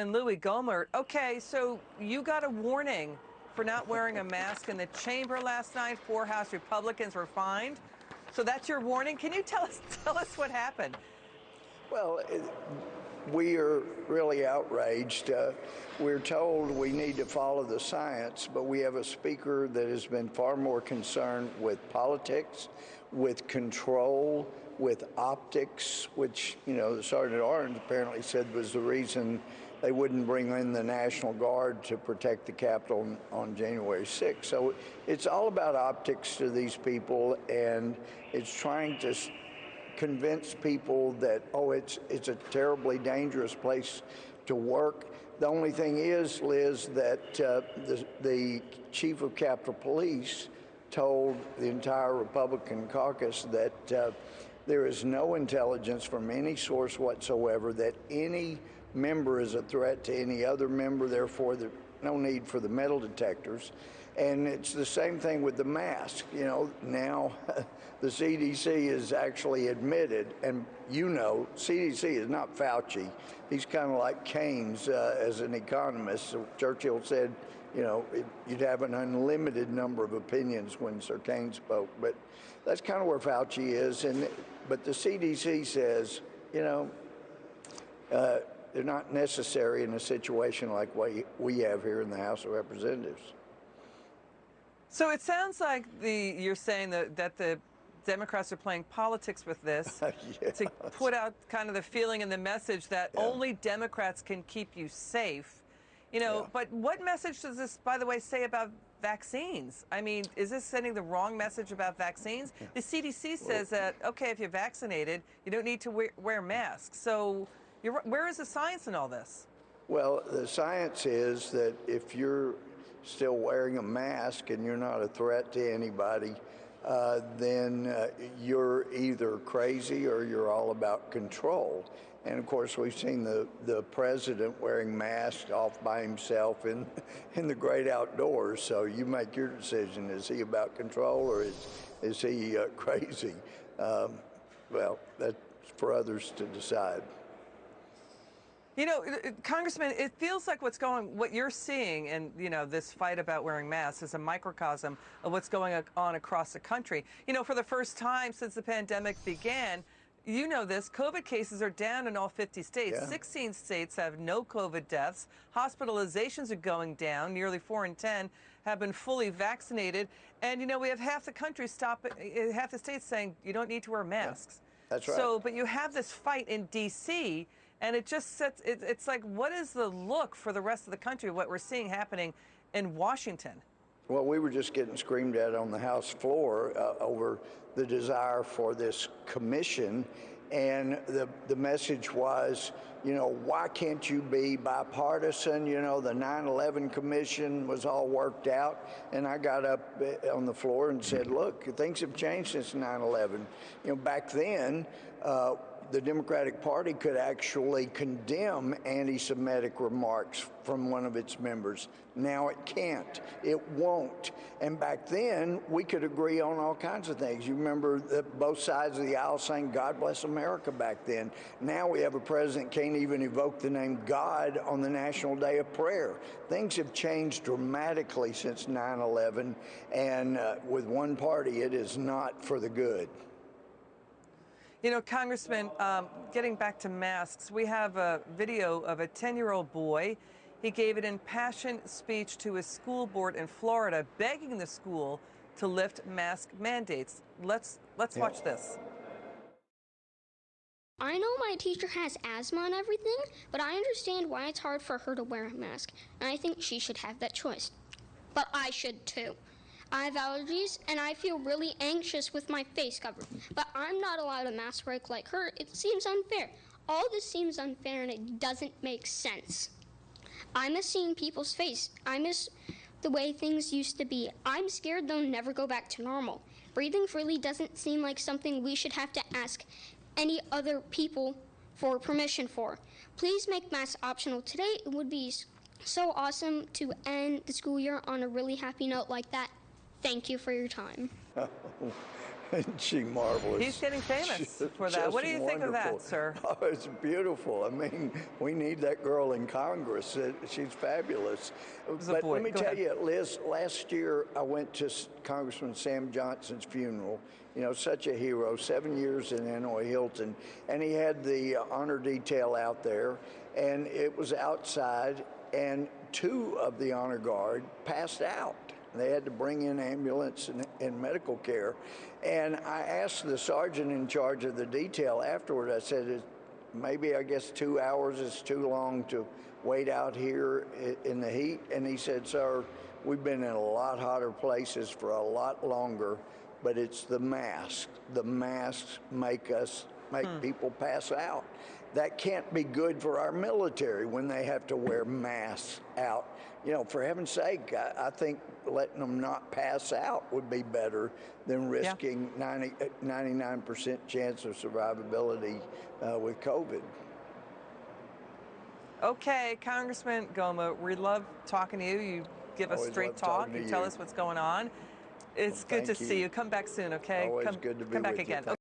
And Louie Gohmert, okay, so you got a warning for not wearing a mask in the chamber last night. 4 House Republicans were fined. So that's your warning. Can you tell us what happened? Well, we are really outraged. We're told we need to follow the science, but we have a speaker that has been far more concerned with politics, with control, with optics, which, the Sergeant Orange apparently said was the reason they wouldn't bring in the National Guard to protect the Capitol on January 6th. So it's all about optics to these people, and it's trying to convince people that, it's a terribly dangerous place to work. The only thing is, Liz, that the chief of Capitol Police told the entire Republican caucus that there is no intelligence from any source whatsoever that any member is a threat to any other member, therefore there's no need for the metal detectors. And it's the same thing with the mask. Now the CDC is actually admitted, and CDC is not Fauci. He's kind of like Keynes as an economist. So Churchill said, you'd have an unlimited number of opinions when Sir Keynes spoke, but that's kind of where Fauci is. But the CDC says, they're not necessary in a situation like what we have here in the House of Representatives. So it sounds like you're saying that the Democrats are playing politics with this to put out kind of the feeling and the message that only Democrats can keep you safe. But what message does this, by the way, say about vaccines? I mean, is this sending the wrong message about vaccines? The CDC says that, okay, if you're vaccinated, you don't need to wear masks. So where is the science in all this? Well, the science is that if you're still wearing a mask and you're not a threat to anybody, then you're either crazy or you're all about control. And of course, we've seen the president wearing masks off by himself in the great outdoors. So you make your decision. Is he about control or is he crazy? Well, that's for others to decide. Congressman, it feels like what you're seeing and, this fight about wearing masks is a microcosm of what's going on across the country. For the first time since the pandemic began, COVID cases are down in all 50 states. Yeah. 16 states have no COVID deaths. Hospitalizations are going down. Nearly 4 in 10 have been fully vaccinated. And, we have half the country half the states saying you don't need to wear masks. Yeah, that's right. So, but you have this fight in D.C., and it just sets, it's like, what is the look for the rest of the country, what we're seeing happening in Washington? Well, we were just getting screamed at on the House floor over the desire for this commission. And the message was, why can't you be bipartisan? The 9/11 commission was all worked out. And I got up on the floor and said, look, things have changed since 9/11. Back then, the Democratic Party could actually condemn anti-Semitic remarks from one of its members. Now it can't. It won't. And back then, we could agree on all kinds of things. You remember that both sides of the aisle saying, God bless America back then. Now we have a president can't even evoke the name God on the National Day of Prayer. Things have changed dramatically since 9/11, and with one party, it is not for the good. Congressman, getting back to masks, we have a video of a 10-year-old boy. He gave an impassioned speech to his school board in Florida, begging the school to lift mask mandates. Let's watch this. I know my teacher has asthma and everything, but I understand why it's hard for her to wear a mask, and I think she should have that choice. But I should too. I have allergies, and I feel really anxious with my face covered. But I'm not allowed a mask break like her. It seems unfair. All this seems unfair, and it doesn't make sense. I miss seeing people's face. I miss the way things used to be. I'm scared they'll never go back to normal. Breathing freely doesn't seem like something we should have to ask any other people for permission for. Please make masks optional today. It would be so awesome to end the school year on a really happy note like that. Thank you for your time. Isn't she marvelous? He's getting famous for that. What do you think of that, sir? Oh, it's beautiful. I mean, we need that girl in Congress. She's fabulous. But let me tell you, Liz, last year I went to Congressman Sam Johnson's funeral. You know, such a hero, 7 years in Hanoi Hilton. And he had the honor detail out there, and it was outside, and 2 of the honor guard passed out. They had to bring in ambulance and medical care. And I asked the sergeant in charge of the detail afterward, I said, maybe I guess 2 hours is too long to wait out here in the heat. And he said, sir, we've been in a lot hotter places for a lot longer, but it's the masks. The masks make people pass out. That can't be good for our military when they have to wear masks out. You know, for heaven's sake, I think letting them not pass out would be better than risking 99% chance of survivability with COVID. Okay, Congressman Gohmert, we love talking to you. You give us straight talk. You tell us what's going on. It's good to see you. Come back soon, okay? Always good to be come back with you. again.